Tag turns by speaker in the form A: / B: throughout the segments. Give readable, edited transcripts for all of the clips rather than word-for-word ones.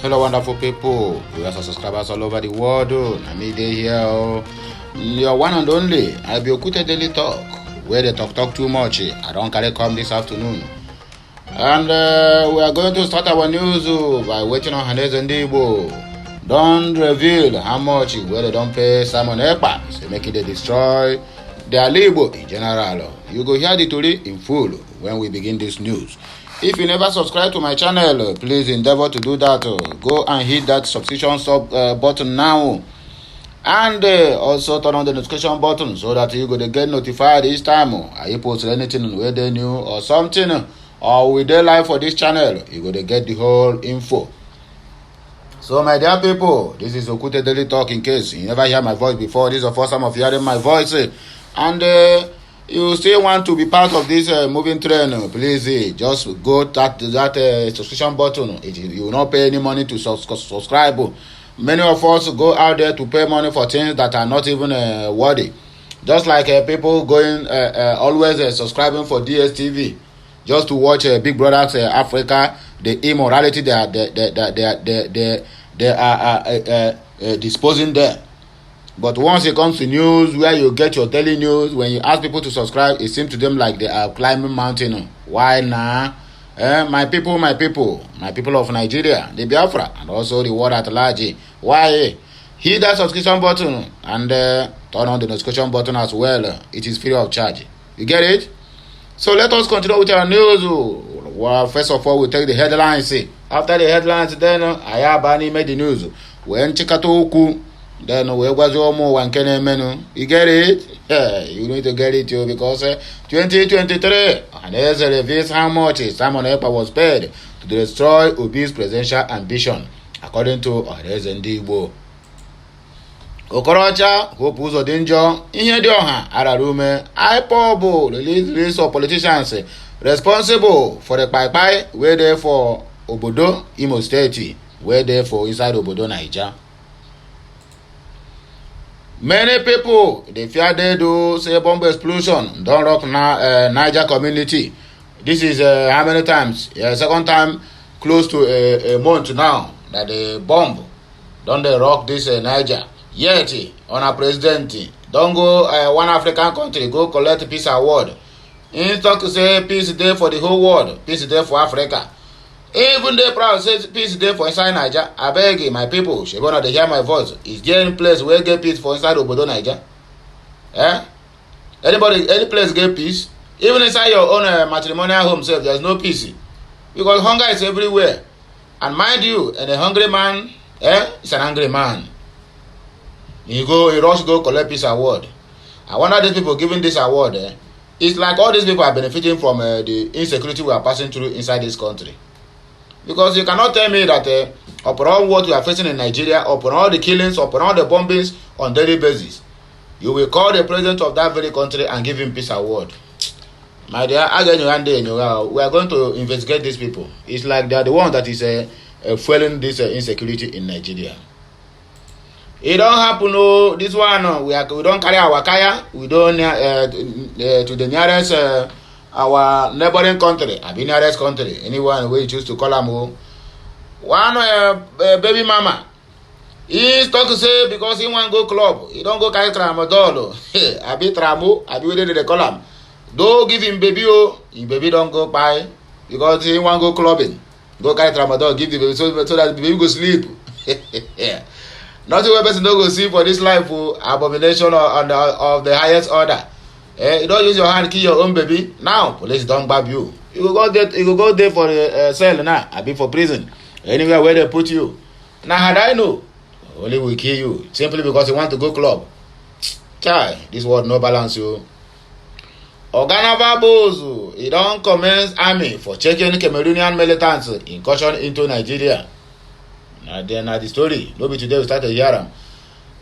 A: Hello, wonderful people. We have subscribers all over the world. I'm here. Your one and only. I'll be Okute Daily Talk. Where they talk too much. I don't carry come this afternoon. And we are going to start our news by waiting on Hanez and Debo. Don't reveal how much where they don't pay Simon Ekpa. So make it they destroy their labor in general. You go hear the story in full when we begin this news. If you never subscribe to my channel, please endeavor to do that. Go and hit that subscription button now. And also turn on the notification button so that you go to get notified each time I post anything where they new or something. Or we dey live for this channel, you go to get the whole info. So my dear people, this is Okute Daily Talk. In case you never hear my voice before, this is the first time of hearing my voice. And you still want to be part of this moving train, please just go that subscription button. You will not pay any money to subscribe. Many of us go out there to pay money for things that are not even worthy. Just like people going always subscribing for DSTV just to watch Big Brother Africa, the immorality they are disposing there. But once it comes to news where you get your daily news, when you ask people to subscribe, it seems to them like they are climbing mountain. Why nah? My people of Nigeria, the Biafra, and also the world at large. Why? Hit that subscription button and turn on the notification button as well. It is free of charge. You get it? So let us continue with our news. Well, first of all, we'll take the headlines. After the headlines, then Ayabani made the news. When Chikatoku. Then we was more one can menu. You get it? Yeah, you need to get it too because 2023 and there's a reveals how much Simon Ekpa was paid to destroy Obi's presidential ambition, according to Ndebo. Okorocha, Hope Uzo Danger, Ihe Dioha, Ararume, IPOB, the list of politicians responsible for the Pai where they for Obodo, Imo State, where they for inside Obodo, Niger. Many people, they fear they do say bomb explosion, don't rock Niger community. This is how many times? Second time close to a month now that the bomb don't they rock this Niger. Yet, on a president, don't go one African country, go collect peace award. In talk to say peace day for the whole world, peace day for Africa. Even they proud say peace day for inside Niger. I beg you, my people, she gonna hear my voice. Is there any place where get peace for inside Obodo Niger? Any place get peace? Even inside your own matrimonial home self, there's no peace. Because hunger is everywhere. And mind you, and a hungry man, is an angry man. He rush go collect peace award. I wonder these people giving this award, it's like all these people are benefiting from the insecurity we are passing through inside this country. Because you cannot tell me that upon all what we are facing in Nigeria, upon all the killings, upon all the bombings on daily basis, you will call the president of that very country and give him peace award. My dear, again, we are going to investigate these people. It's like they are the one that is fueling this insecurity in Nigeria. It don't happen. No, this one we don't carry our kaya. We don't to the nearest. Our neighboring country, the nearest country, anyone we choose to call them. One baby mama, he's talking to say because he want go club, he don't go carry tramadol. I be tramo, I be waiting the column. Don't give him baby, his baby don't go buy because he want go clubbing. Go carry tramadol, give the baby so that the baby go sleep. Nothing where person don't go sleep for this life. Abomination of the highest order. You don't use your hand kill your own baby. Now police don't grab you. You go there for a cell now. I be for prison. Anywhere where they put you. Now had I know, only will kill you simply because you want to go club. Chaii, this world no balance you. Oganava Bozu, he don't commence army for checking Cameroonian militants incursion into Nigeria. Now the story. No be today we start to hear them.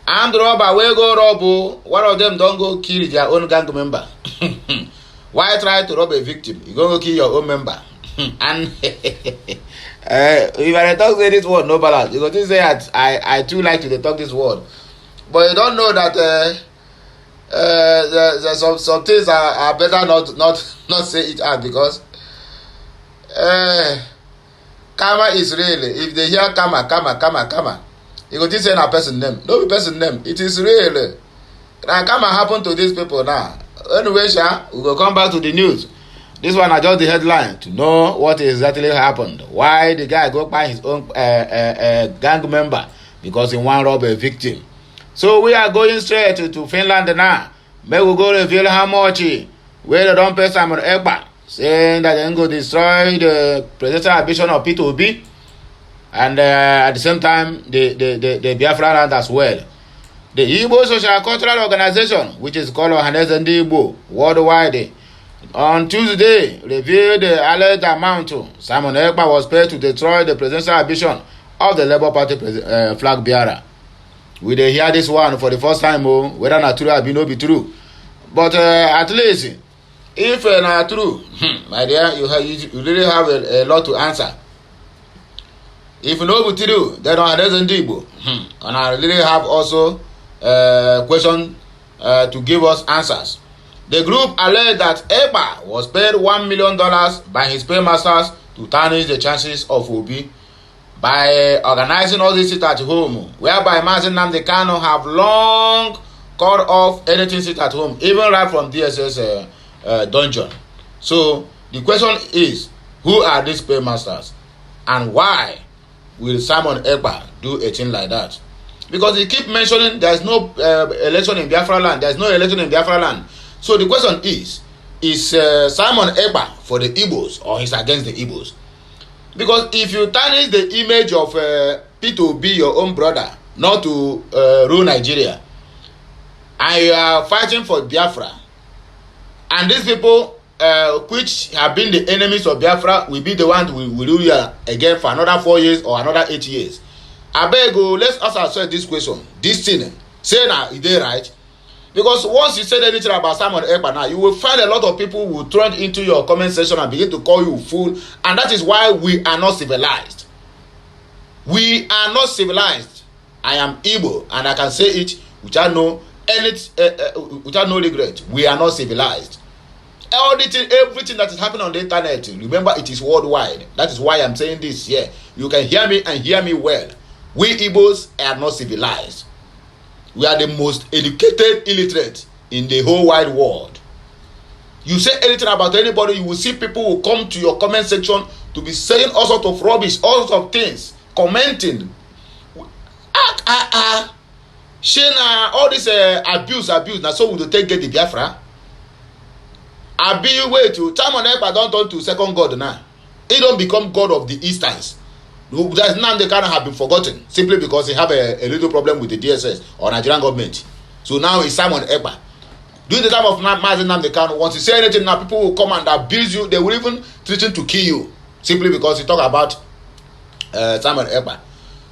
A: Armed robber wey go rob, one of them don't go kill their own gang member. Why try to rob a victim? You go kill your own member. And if I talk say this word no balance, you go to say I too like to talk this word, but you don't know that some things are better not say it out because Kama is real. If they hear Kama, you go just say a person name. No be person name. It is real. Now Kama happen to these people now. Anyway, we go come back to the news. This one is just the headline to know what exactly happened. Why the guy go by his own gang member because he want to rob a victim. So we are going straight to Finland now. May we go reveal how much where they don't pay Simon Ekpa, saying that they go destroy the presidential ambition of P2B, and at the same time the Biafra land as well. The Igbo Social Cultural Organization, which is called Ohaneze Ndi Igbo worldwide, on Tuesday revealed the alleged amount Simon Ekpa was paid to destroy the presidential ambition of the Labour Party flag bearer. We dey hear this one for the first time, whether na true or be true. But at least, if na true, my dear, you really have a lot to answer. If no be true, then Ohaneze Ndi Igbo, and I really have also question to give us answers. The group alleged that Ekpa was paid $1 million by his paymasters to tarnish the chances of Obi by organizing all this sit at home, whereby Mazi Nnamdi Kanu have long called off anything sit at home, even right from DSS dungeon. So the question is, who are these paymasters, and why will Simon Ekpa do a thing like that? Because he keep mentioning there is no election in Biafra land. There is no election in Biafra land. So the question is Simon Ekpa for the Igbos or he's against the Igbos? Because if you tarnish the image of P2B, your own brother, not to rule Nigeria, and you are fighting for Biafra, and these people which have been the enemies of Biafra will be the ones who will rule you again for another 4 years or another 8 years. I beg you, let's ask ourselves this question. This thing, say now, is they right? Because once you said anything about Simon Ekpa now, you will find a lot of people who will turn into your comment section and begin to call you fool. And that is why we are not civilized. We are not civilized. I am Igbo and I can say it without no regret. We are not civilized. Everything that is happening on the internet, remember it is worldwide. That is why I'm saying this here. You can hear me and hear me well. We Igbos are not civilized. We are the most educated illiterate in the whole wide world. You say anything about anybody, you will see people who come to your comment section to be saying all sorts of rubbish, all sorts of things, commenting. Shana, all this abuse. Now, so we will take get the Biafra. Wait to Simon Ekpa don't turn to second God now. He don't become God of the Easterns. There's none they cannot have been forgotten simply because he have a little problem with the DSS or Nigerian government. So now it's Simon Ekpa. During the time of Mazi Nnamdi Kanu, once you say anything now, people will come and abuse you. They will even threaten to kill you simply because you talk about Simon Ekpa.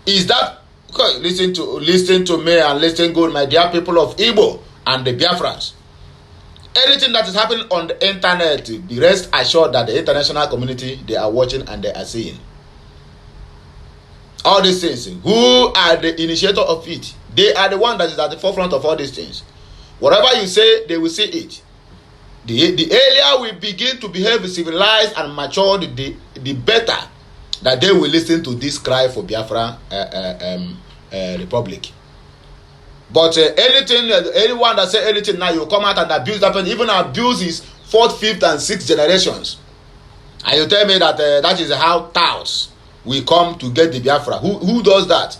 A: Is that okay? Listen to me and listen good, my dear people of Igbo and the Biafrans. Anything that is happening on the internet, be rest assured that the international community, they are watching and they are seeing. All these things, who are the initiator of it? They are the one that is at the forefront of all these things. Whatever you say, they will see it. The earlier we begin to behave civilized and mature, the better that they will listen to this cry for Biafra Republic. But anyone that say anything now, you come out and abuse that person, even abuse his 4th, 5th, and 6th generations. And you tell me that that is how touts we come to get the Biafra. Who does that?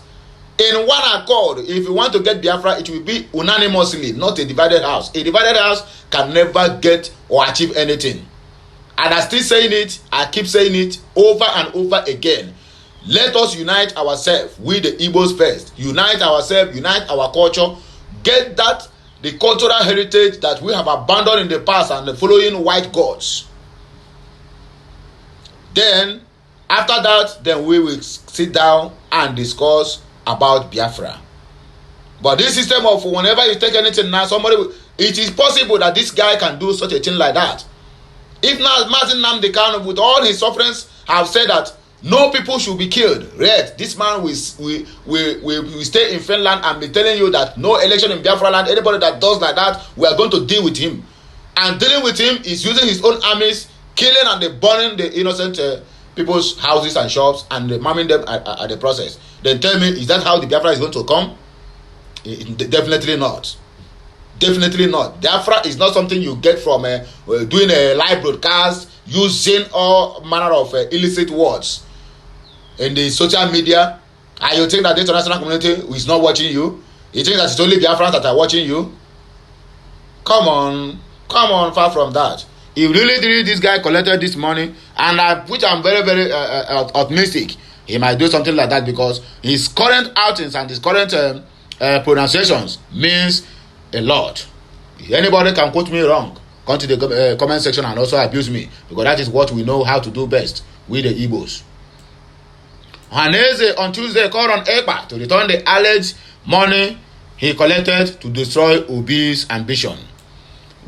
A: In one accord, if you want to get Biafra, it will be unanimously, not a divided house. A divided house can never get or achieve anything. And I'm still saying it, I keep saying it over and over again. Let us unite ourselves, we the Igbos first. Unite ourselves, unite our culture. Get that, the cultural heritage that we have abandoned in the past and the following white gods. Then, after that, then we will sit down and discuss about Biafra. But this system of whenever you take anything now, it is possible that this guy can do such a thing like that. If now Mazi Nnamdi Kanu, with all his sufferings, have said that no people should be killed, right? This man will stay in Finland and be telling you that no election in Biafra land. Anybody that does like that, we are going to deal with him. And dealing with him is using his own armies, killing and burning the innocent people's houses and shops and mamming them at the process. Then tell me, is that how the Biafra is going to come? Definitely not. Definitely not. Biafra is not something you get from doing a live broadcast using all manner of illicit words in the social media, and you think that the international community is not watching you? You think that it's only Biafrans that are watching you? Come on, far from that. If really this guy collected this money, and which I'm very, very optimistic, he might do something like that, because his current outings and his current pronunciations means a lot. If anybody can quote me wrong, come to the comment section and also abuse me, because that is what we know how to do best with the Igbos. Haneze on Tuesday called on Ekpa to return the alleged money he collected to destroy Obi's ambition.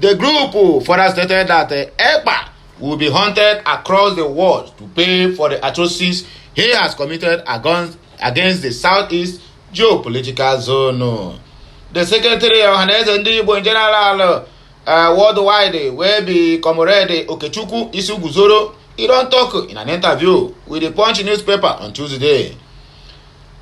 A: The group further stated that Ekpa will be hunted across the world to pay for the atrocities he has committed against the Southeast geopolitical zone. The Secretary of Haneze Ndibo in general worldwide will be Comrade Okechukwu Isuguzoro. He don't talk in an interview with the Punch newspaper on Tuesday.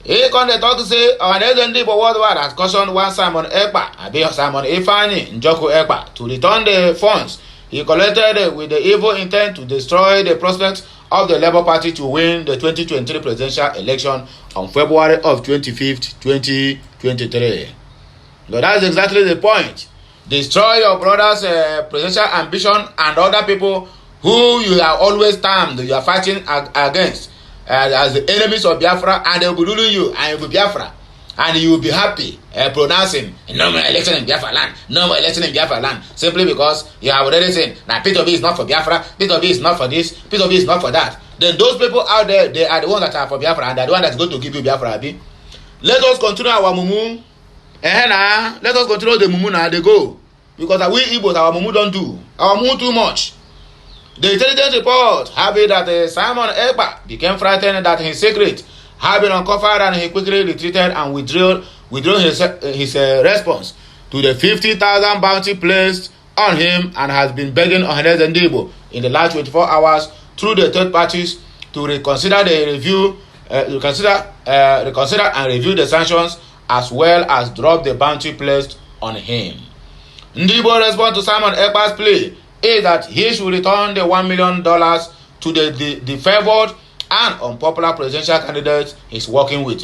A: He can talk to say Haneze Ndibo worldwide has cautioned one Simon Ekpa, Simon Ifeanyi Njoku Ekpa, to return the funds he collected with the evil intent to destroy the prospects of the Labour Party to win the 2023 presidential election on February of 25th, 2023. So that's exactly the point. Destroy your brother's presidential ambition and other people who you are always termed, you are fighting against as the enemies of Biafra, and they will be ruling you, and you will be Biafra, and you will be happy pronouncing no more election in Biafra land, no more election in Biafra land, simply because you have already said that P2B is not for Biafra, P2B is not for this, P2B is not for that. Then those people out there, they are the ones that are for Biafra, and they are the ones that's going to give you Biafra. Abi. Let us continue our mumu. Let us continue the mumu now. They go, because we Igbos, our mumu don't do our mumu too much. The intelligence report having that Simon Ekpa became frightened that his secret had been uncovered, and he quickly retreated and withdrew his response to the 50,000 bounty placed on him, and has been begging Haneze Ndibo in the last 24 hours through the third parties to reconsider the review, reconsider and review the sanctions, as well as drop the bounty placed on him. Ndibo response to Simon Ekpa's plea is that he should return the $1 million to the favored and unpopular presidential candidate he's working with.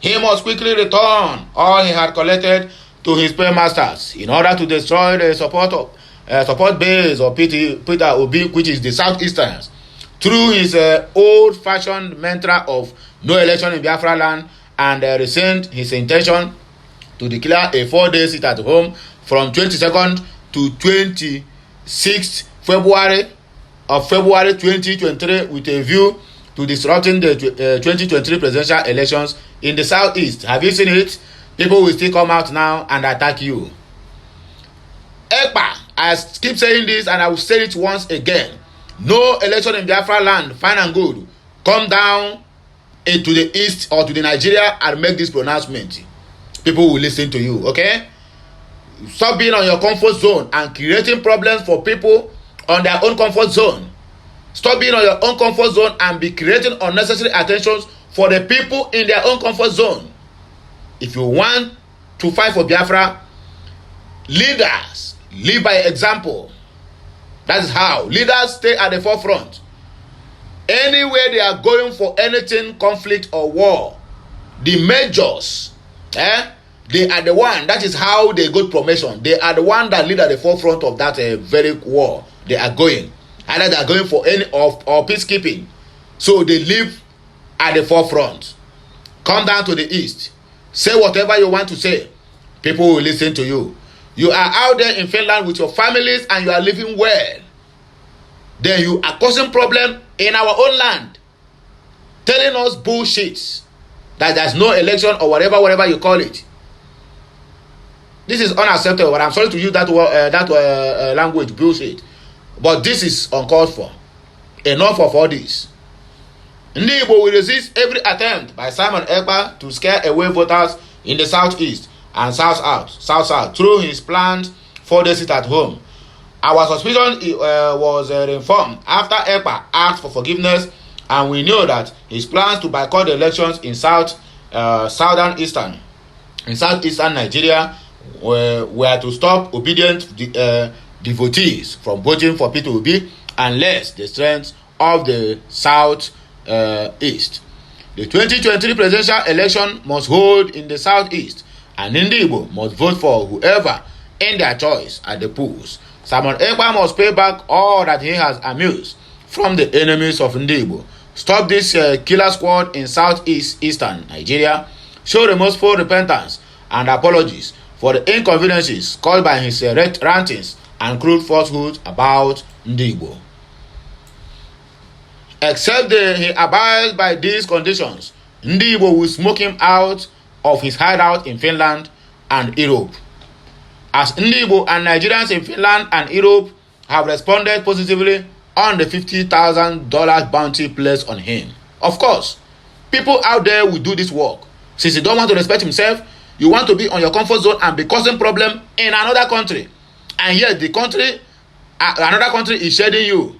A: He must quickly return all he had collected to his paymasters in order to destroy the support base of Peter Obi, which is the Southeastern, through his old-fashioned mantra of no election in Biafra land, and rescind his intention to declare a 4-day sit at home from 22nd to 26th February 2023, with a view to disrupting the 2023 presidential elections in the Southeast. Have you seen it? People will still come out now and attack you. Ekpa, I keep saying this and I will say it once again. No election in Biafra land, fine and good. Come down into the east or to the Nigeria and make this pronouncement. People will listen to you, okay? Stop being on your comfort zone and creating problems for people on their own comfort zone. Stop being on your own comfort zone and be creating unnecessary attentions for the people in their own comfort zone. If you want to fight for Biafra, leaders live by example. That is how leaders stay at the forefront. Anywhere they are going for anything, conflict or war, the majors, they are the one. That is how they got promotion. They are the one that lead at the forefront of that very war they are going. Either they are going for any or peacekeeping. So they live at the forefront. Come down to the east. Say whatever you want to say. People will listen to you. You are out there in Finland with your families and you are living well. Then you are causing problem in our own land. Telling us bullshit. That there's no election or whatever you call it. This is unacceptable. But I'm sorry to use that language, bullshit. But this is uncalled for. Enough of all this. Ndibo will resist every attempt by Simon Ekpa to scare away voters in the southeast and south through his planned 4-day sit at home. Our suspicion was informed after Ekpa asked for forgiveness And we know that his plans to boycott the elections in southeastern Nigeria were to stop obedient devotees from voting for Peter Obi unless the strength of the southeast. The 2023 presidential election must hold in the southeast, and Igbo must vote for whoever in their choice at the polls. Simon Ekpa must pay back all that he has amused from the enemies of Igbo. Stop this killer squad in southeastern Nigeria. Show remorseful repentance and apologies for the inconveniences caused by his rantings and crude falsehoods about Igbo. Except he abides by these conditions, Igbo will smoke him out of his hideout in Finland and Europe. As Igbo and Nigerians in Finland and Europe have responded positively on the $50,000 bounty placed on him. Of course, people out there will do this work. Since he don't want to respect himself, you want to be on your comfort zone and be causing problem in another country. And yet another country is shedding you.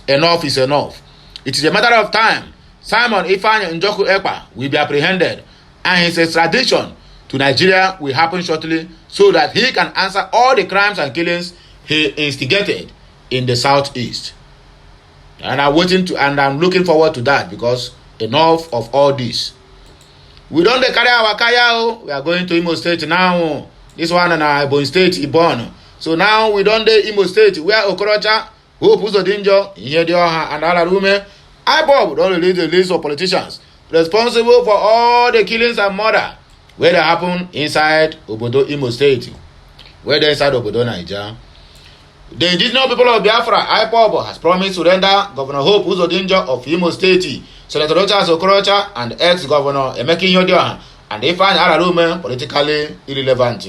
A: Enough is enough. It is a matter of time. Simon Ekpa will be apprehended, and his extradition to Nigeria will happen shortly so that he can answer all the crimes and killings he instigated in the southeast. And I'm looking forward to that, because enough of all this. We don't carry our kaya. We are going to Imo State now. This one in Imo State, Ibon. So now we don't do Imo State, where Okorocha, Hope Uzodinjo, Ihedioha, and Alarume, IPOB don't release the list of politicians responsible for all the killings and murder where they happen inside Obodo Imo State, where they inside Obodo Niger. The indigenous people of Biafra, IPOB, has promised to render Governor Hope Uzodinjo of Imo State, Senator Rochas Okorocha, and ex-Governor Emeka Ihedioha and Ifeanyi Alarume politically irrelevant.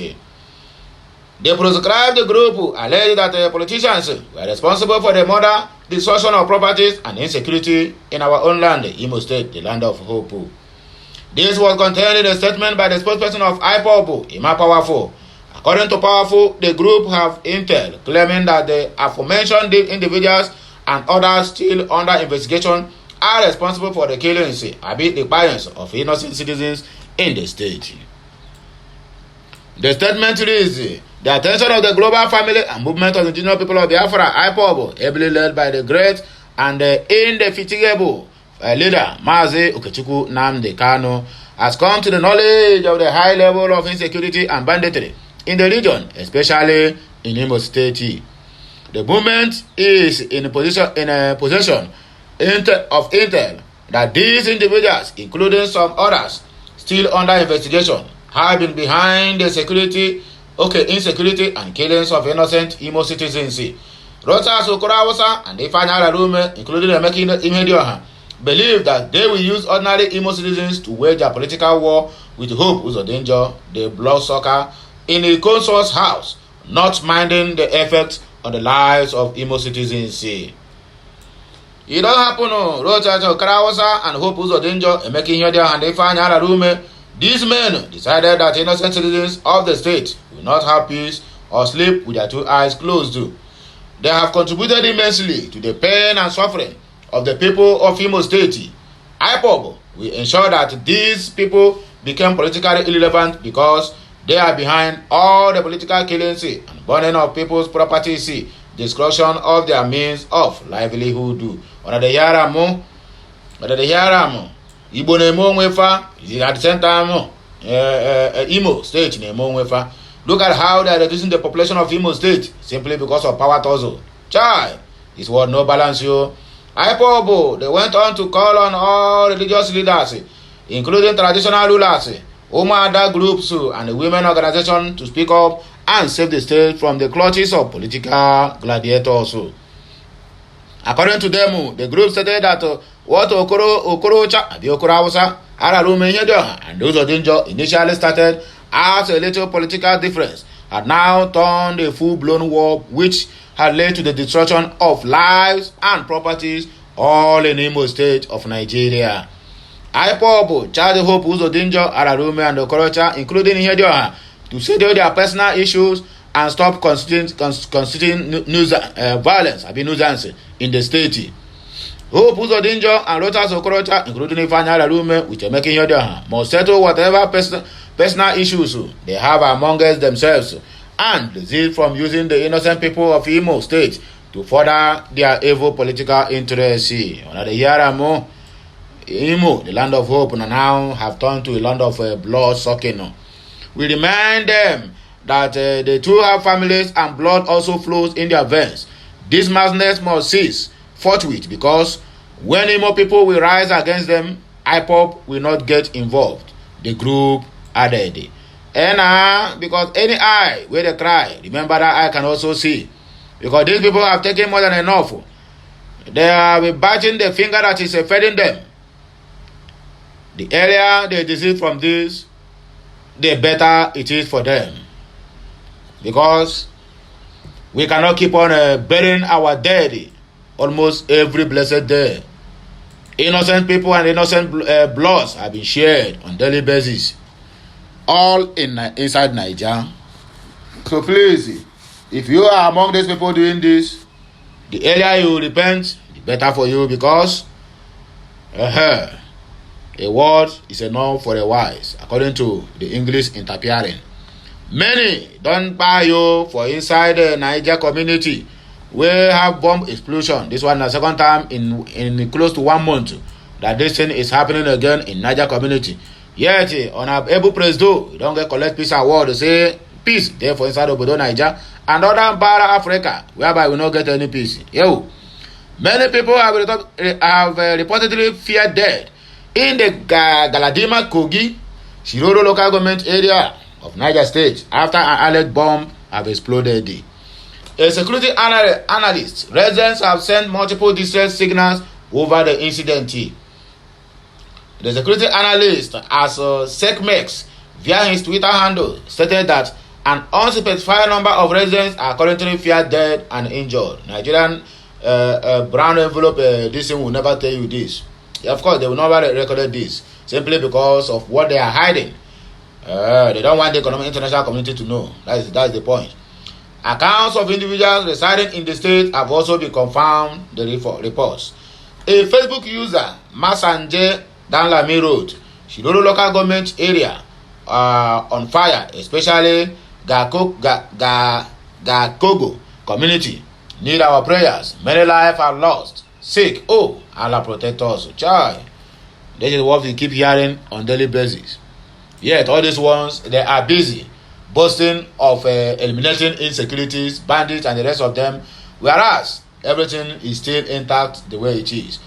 A: They proscribed the group alleged that the politicians were responsible for the murder, destruction of properties, and insecurity in our own land, Imo State, the land of hope. This was contained in a statement by the spokesperson of IPOB, Ima Powerful. According to Powerful, the group have intel claiming that the aforementioned individuals and others still under investigation are responsible for the killings, the defiance of innocent citizens in the state. The statement reads, the attention of the global family and movement of the indigenous people of Biafra, IPOB, ably led by the great and indefatigable leader, Mazi Okechukwu Nnamdi Kanu, has come to the knowledge of the high level of insecurity and banditry in the region, especially in Imo State. The movement is in a possession of intel that these individuals, including some others still under investigation, have been behind the insecurity and killings of innocent Imo citizens. Rochas Okorocha and Ifeanyi Alarume, including Emeka Ihedioha, believe that they will use ordinary Imo citizens to wage a political war with Hope Uzodinjo, the bloodsucker, in a consort's house, not minding the effect on the lives of Imo citizens. It don't happen. Rochas Okorocha and Hope Uzodinjo, Emeka Ihedioha, and Ifeanyi Alarume, these men decided that innocent citizens of the state will not have peace or sleep with their two eyes closed. They have contributed immensely to the pain and suffering of the people of Imo State. IPOB will ensure that these people become politically irrelevant because they are behind all the political killings and burning of people's properties, destruction of their means of livelihood. At the same time, Imo State look at how they are reducing the population of Imo State simply because of power tussle. Chaii, this was no balance. IPOB, they went on to call on all religious leaders, including traditional rulers, other groups, and the women organization to speak up and save the state from the clutches of political gladiators. According to them, the group stated that what Okorocha, Okorocha, Alarume Ihedioha, and Uzodinjo initially started as a little political difference had now turned a full-blown war which had led to the destruction of lives and properties all in Imo State of Nigeria. IPOB charged Hope Uzodinjo, Alarume, and Okorocha, including Ihedioha, to settle their personal issues and stop constituting violence, nuisance in the state. Hope Uzodinjo and Rota Sokorocha, including Ifanya Lalume, which are making your must settle whatever personal issues they have amongst themselves and desist from using the innocent people of Imo State to further their evil political interests. Another year more, Imo, the land of hope, now have turned to a land of blood sucking. We remind them that they too have families and blood also flows in their veins. This madness must cease forthwith, because when Imo people will rise against them, IPOP will not get involved. The group added. And because any eye where they cry, remember that eye can also see. Because these people have taken more than enough. They are biting the finger that is feeding them. The earlier they desist from this, the better it is for them. Because we cannot keep on burying our dead almost every blessed day. Innocent people and innocent bloods have been shared on daily basis, all inside Niger. So please, if you are among these people doing this, the earlier you repent, the better for you, because a word is enough for a wise, according to the English interpreting. Many don't buy you for inside the Niger community. We have bomb explosion. This one the second time in close to 1 month that this thing is happening again in Niger community. Yet on our able president, we don't get collect peace award to say peace there for inside Obodo Niger and other Bara Africa, whereby we not get any peace. Yo, many people have reportedly feared death in the Galadima Kogi, Shiroro local government area of Niger State after an alleged bomb have exploded. A security analyst, residents have sent multiple distress signals over the incident. The security analyst, as SecMex, via his Twitter handle, stated that an unspecified number of residents are currently feared dead and injured. Nigerian brown envelope, this thing will never tell you this. Of course, they will never record this, simply because of what they are hiding. They don't want the international community to know. That's the point. Accounts of individuals residing in the state have also been confirmed, the reports. A Facebook user, Masanje Danlami wrote, Shiroro local government area on fire, especially Gakogo community. Need our prayers. Many lives are lost. Sick. Oh, Allah protect us. Chaii. This is what we keep hearing on daily basis. Yet all these ones, they are busy boasting of eliminating insecurities, bandits, and the rest of them, whereas everything is still intact the way it is.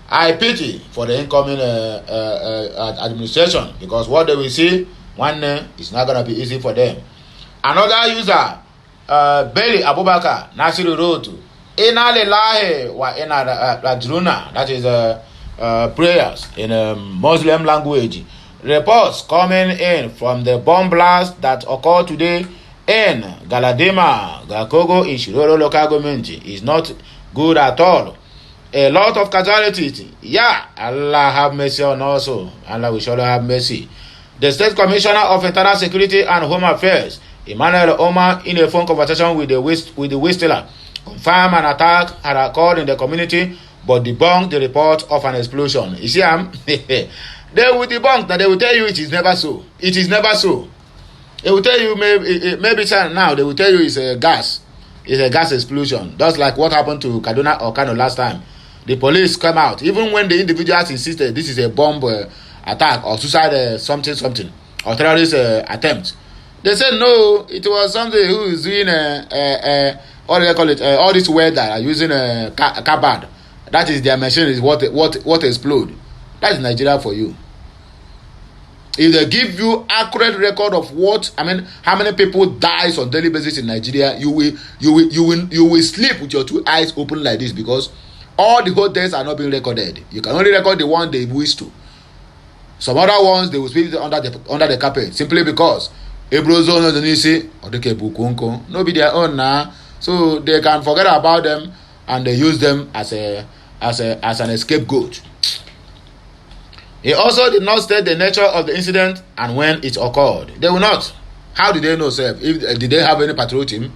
A: I pity for the incoming administration, because what they will see one day is not going to be easy for them. Another user, Beli Abubakar Nasiru wrote, Inna lillahi wa inna raji'un, that is prayers in Muslim language. Reports coming in from the bomb blast that occurred today in Galadima, Gakogo in Shiroro local government is not good at all. A lot of casualties. Yeah, Allah have mercy on us. Allah will surely have mercy. The State Commissioner of Internal Security and Home Affairs, Emmanuel Omar, in a phone conversation with the Whistler, confirmed an attack had occurred in the community, but debunked the report of an explosion. You see, they will debunk that. They will tell you it is never so. It is never so. They will tell you maybe now they will tell you it's a gas. It's a gas explosion. Just like what happened to Kaduna or Kano last time. The police come out. Even when the individuals insisted this is a bomb attack or suicide something or terrorist attempt. They said no, it was somebody who is doing what do they call it? All this weather using a carbad. That is their machine is what explode. That is Nigeria for you. If they give you accurate record of how many people dies on daily basis in Nigeria, you will sleep with your two eyes open like this, because all the whole deaths are not being recorded. You can only record the one they wish to. Some other ones they will speak under the carpet simply because Ebrozone no be their own now, so they can forget about them and they use them as an scapegoat. He also did not state the nature of the incident and when it occurred. They will not. How did they know, sir? Did they have any patrol team?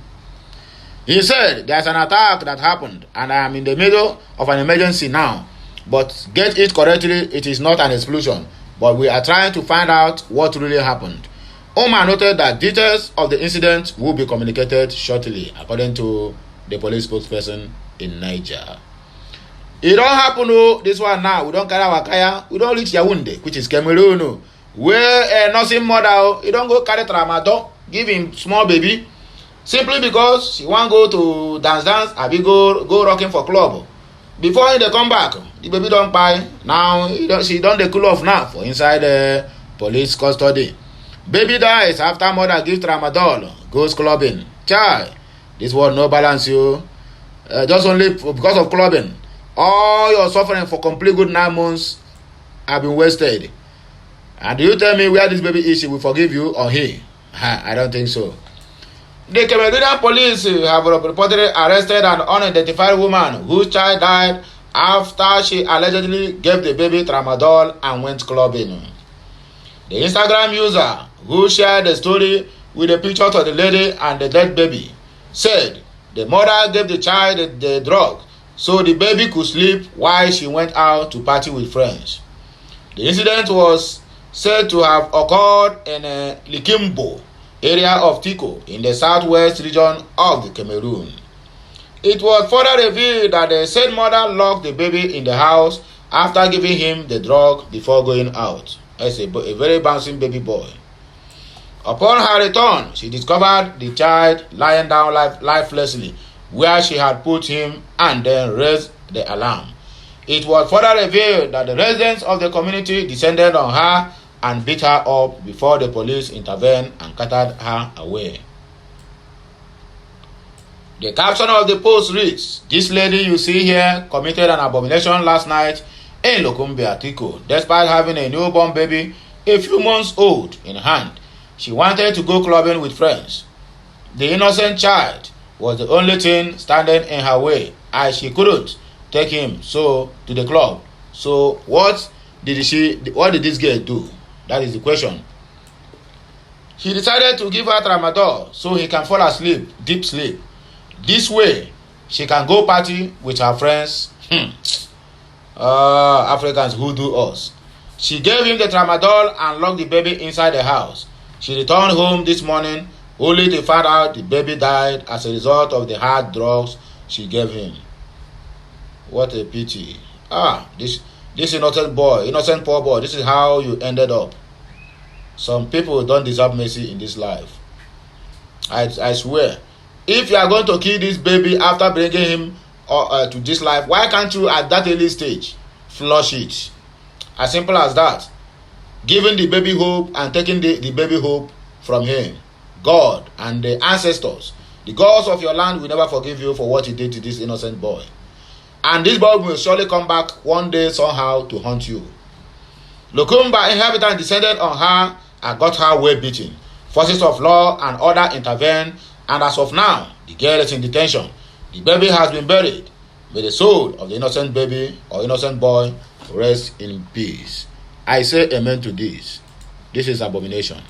A: He said, there's an attack that happened and I am in the middle of an emergency now. But get it correctly, it is not an explosion. But we are trying to find out what really happened. Omar noted that details of the incident will be communicated shortly, according to the police spokesperson in Niger. It don't happen, oh, this one now. We don't carry our kaya. We don't reach Yaoundé, which is Cameroon, oh, where a nursing mother, oh, you don't go carry tramadol, give him small baby, simply because she want go to dance, abi go rocking for club. Before they come back, the baby don't buy. Now she don't dey cool off now for inside the police custody. Baby dies after mother gives tramadol, goes clubbing. Chaii, this one no balance, you. Just only because of clubbing. All your suffering for complete good 9 months have been wasted. And do you tell me where this baby is, she will forgive you or he? I don't think so. The Cameroonian police have reportedly arrested an unidentified woman whose child died after she allegedly gave the baby tramadol and went clubbing. The Instagram user who shared the story with a picture of the lady and the dead baby said the mother gave the child the drug so the baby could sleep while she went out to party with friends. The incident was said to have occurred in Likimbo area of Tiko in the southwest region of the Cameroon. It was further revealed that the said mother locked the baby in the house after giving him the drug before going out. As a very bouncing baby boy. Upon her return, she discovered the child lying down lifelessly where she had put him and then raised the alarm. It was further revealed that the residents of the community descended on her and beat her up before the police intervened and carted her away. The caption of the post reads, "This lady you see here committed an abomination last night in Lokumbia, Tiko. Despite having a newborn baby a few months old in hand, she wanted to go clubbing with friends. The innocent child was the only thing standing in her way as she couldn't take him to the club. So what did this girl do? That is the question. She decided to give her tramadol so he can fall asleep, deep sleep. This way, she can go party with her friends. Africans who do us. She gave him the tramadol and locked the baby inside the house. She returned home this morning only to find out the baby died as a result of the hard drugs she gave him. What a pity. This innocent poor boy, this is how you ended up. Some people don't deserve mercy in this life. I swear. If you are going to kill this baby after bringing him to this life, why can't you at that early stage flush it? As simple as that. Giving the baby hope and taking the baby hope from him. God and the ancestors, the gods of your land will never forgive you for what you did to this innocent boy. And this boy will surely come back one day somehow to haunt you. Lokumba inhabitants descended on her and got her well beaten. Forces of law and order intervened, and as of now, the girl is in detention. The baby has been buried. May the soul of the innocent baby or innocent boy rest in peace. I say amen to this. This is abomination.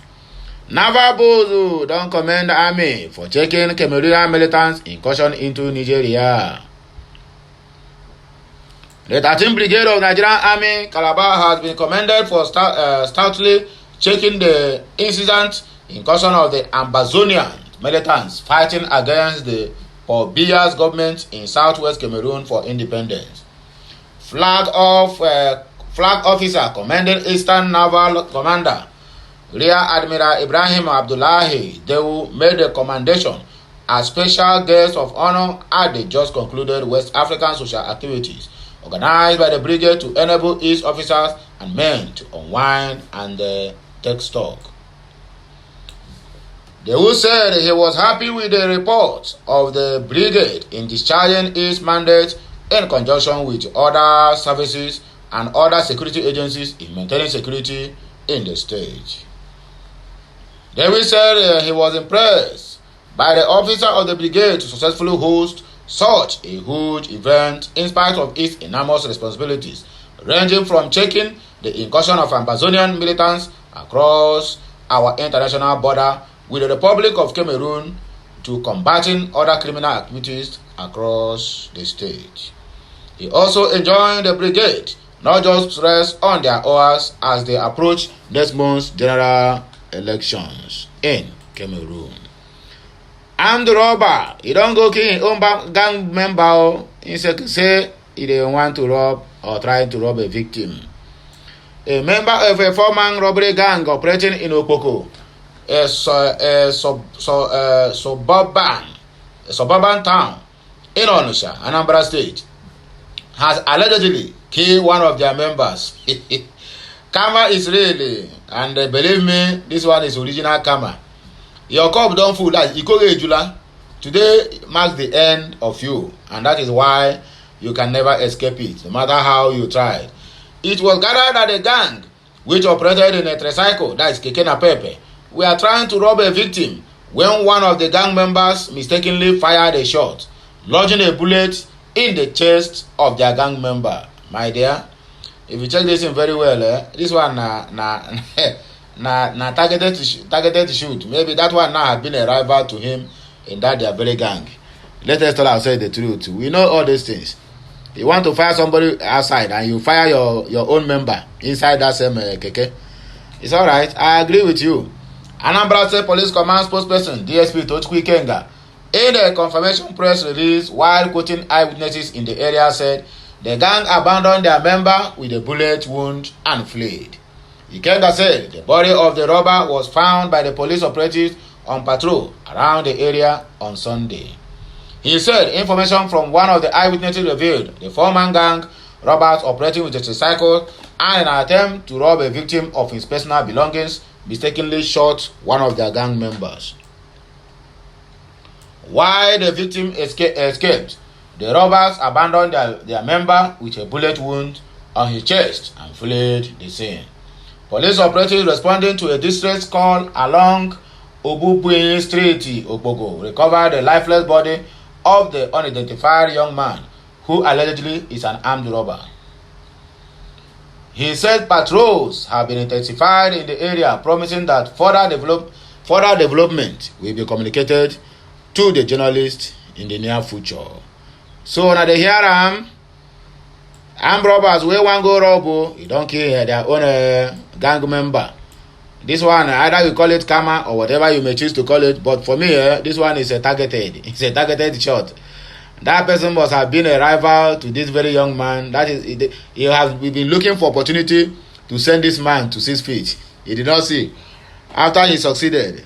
A: Naval Bozo don't commend the army for taking Cameroonian militants incursion into Nigeria. The 13th Brigade of Nigerian Army, Calabar, has been commended for stoutly checking the incident incursion of the Ambazonian militants fighting against the Paul Biya's government in southwest Cameroon for independence. Flag officer commanding Eastern Naval Commander Rear Admiral Ibrahim Abdullahi Dewu made a commendation as special guest of honor at the just concluded West African social activities organized by the brigade to enable its officers and men to unwind and take stock. Dewu said he was happy with the report of the brigade in discharging its mandate in conjunction with other services and other security agencies in maintaining security in the state. Dewu said he was impressed by the officer of the brigade to successfully host such a huge event in spite of its enormous responsibilities, ranging from checking the incursion of Ambazonian militants across our international border with the Republic of Cameroon to combating other criminal activities across the state. He also enjoined the brigade not just rest on their oars as they approach next month's general elections in Cameroon. Armed robber, he don't go kill his own gang member. He say he didn't want to rob or trying to rob a victim. A member of a four-man robbery gang operating in Okpoko, a suburban town in Onitsha, Anambra State, has allegedly killed one of their members. Karma is really, and believe me, this one is original karma. Your cup don't full. That Ikoge Jula. Today marks the end of you, and that is why you can never escape it, no matter how you try. It was gathered that the gang, which operated in a tricycle, that is Keke na Pepe, were trying to rob a victim when one of the gang members mistakenly fired a shot, lodging a bullet in the chest of their gang member. My dear, if you check this in very well, this one targeted to shoot. Maybe that one now had been a rival to him in that their very gang. Let us tell ourselves the truth. We know all these things. You want to fire somebody outside and you fire your own member inside that same keke. It's all right. I agree with you. Anambra State Police Command spokesperson DSP Tochukwu Ikenga, in a confirmation press release while quoting eyewitnesses in the area, said the gang abandoned their member with a bullet wound and fled. Ikenga said the body of the robber was found by the police operatives on patrol around the area on Sunday. He said information from one of the eyewitnesses revealed the four-man gang robbers operating with a tricycle and in an attempt to rob a victim of his personal belongings mistakenly shot one of their gang members. While the victim escaped, the robbers abandoned their member with a bullet wound on his chest and fled the scene. Police operatives responding to a distress call along Obubuyi Street, Okpoko, recovered the lifeless body of the unidentified young man who allegedly is an armed robber. He said patrols have been intensified in the area, promising that further development will be communicated to the journalists in the near future. So now they hear armed robbers wey wan go rob, you don't kill their own gang member. This one, either you call it karma or whatever you may choose to call it, but for me, this one is a targeted. It's a targeted shot. That person must have been a rival to this very young man. That is, we've been looking for opportunity to send this man to 6 feet. He did not see. After he succeeded.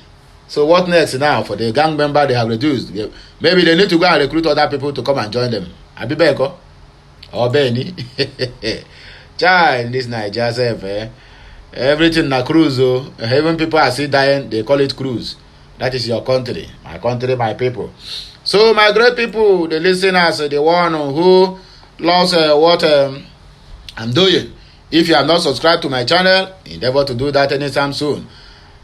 A: So what next now for the gang member they have reduced? Maybe they need to go and recruit other people to come and join them. Abibeko or Benny. Chaii, in this Niger self, everything na cruise. Even people are still dying, they call it cruise. That is your country, my people. So my great people, the listeners, the one who loves what I'm doing. If you have not subscribed to my channel, endeavor to do that anytime soon.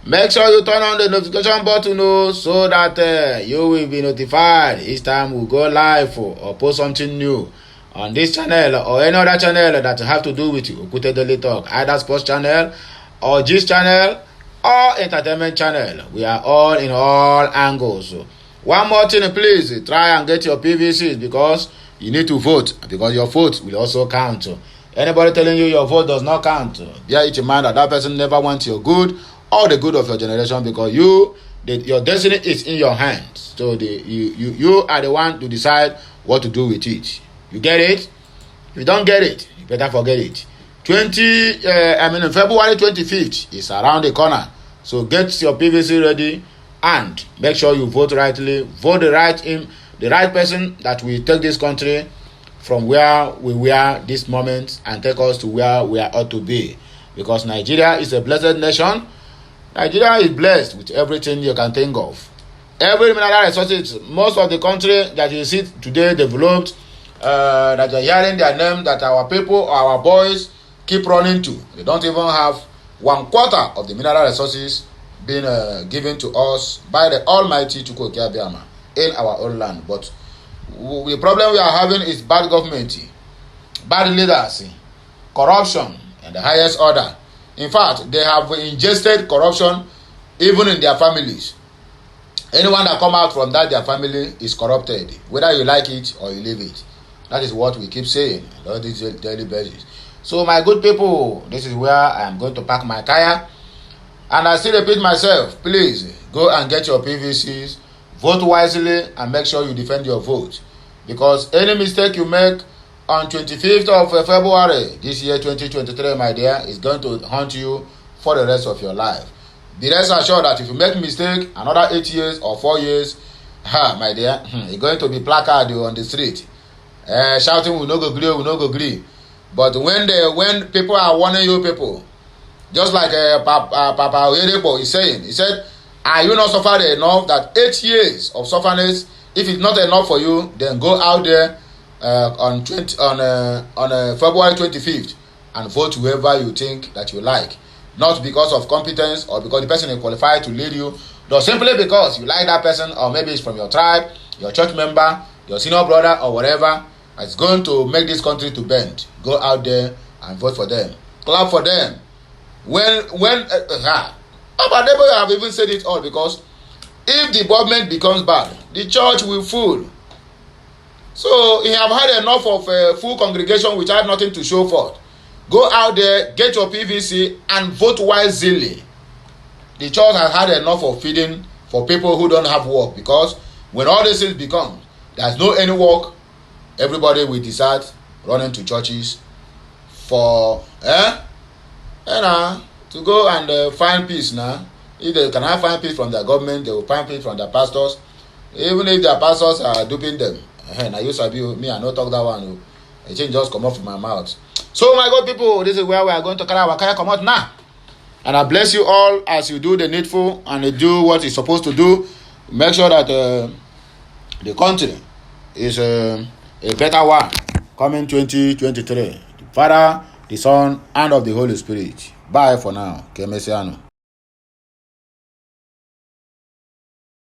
A: Make sure you turn on the notification button so that you will be notified each time we go live or post something new on this channel or any other channel that have to do with Okute Daily Talk, either sports channel or gist channel or entertainment channel. We are all in all angles. One more thing, please try and get your PVCs because you need to vote, because your vote will also count. Anybody telling you your vote does not count, bear it in mind that person never wants your good or the good of your generation, because your destiny is in your hands. So you are the one to decide what to do with it. You get it? If you don't get it, you better forget it. February 25th is around the corner. So get your PVC ready and make sure you vote rightly. Vote the right person that will take this country from where we were this moment and take us to where we ought to be. Because Nigeria is a blessed nation. Nigeria is blessed with everything you can think of. Every mineral resources, most of the country that you see today developed, that you're hearing their name, that our people or our boys keep running to. They don't even have 1/4 of the mineral resources being given to us by the Almighty Chukwu Okeabiama in our own land. But the problem we are having is bad government, bad leaders, corruption, and the highest order. In fact, they have ingested corruption even in their families. Anyone that come out from that their family is corrupted, whether you like it or you leave it. That is what we keep saying on this daily basis. So my good people, this is where I am going to park my tire. And I still repeat myself, please go and get your PVCs, vote wisely, and make sure you defend your vote. Because any mistake you make on 25th of February this year 2023, my dear, is going to haunt you for the rest of your life. Be rest assured that if you make mistake another 8 years or 4 years, my dear, you're going to be placard on the street, shouting, "We no go gree, we no go gree." But when people are warning you, people, just like Papa Oyedepo is saying, he said, "Are you not suffered enough that 8 years of sufferness? If it's not enough for you, then go out there on February 25th and vote whoever you think that you like, not because of competence or because the person is qualified to lead you, but simply because you like that person, or maybe it's from your tribe, your church member, your senior brother, or whatever. It's going to make this country to bend. Go out there and vote for them. Clap for them." But they have even said it all, because if the government becomes bad, the church will fall. So you have had enough of a full congregation which have nothing to show for. Go out there, get your PVC, and vote wisely. The church has had enough of feeding for people who don't have work, because when all these things become, there's no any work, everybody will decide running to churches for to go and find peace now. If they cannot find peace from the government, they will find peace from the pastors, even if their pastors are duping them. Now you sabi me, I no talk that one. It just come off from my mouth. So my God people, this is where we are going to carry our carry come out now. And I bless you all as you do the needful and you do what it's supposed to do. Make sure that the country is a better one coming 2023. The Father, the Son, and of the Holy Spirit. Bye for now. Kemesiano.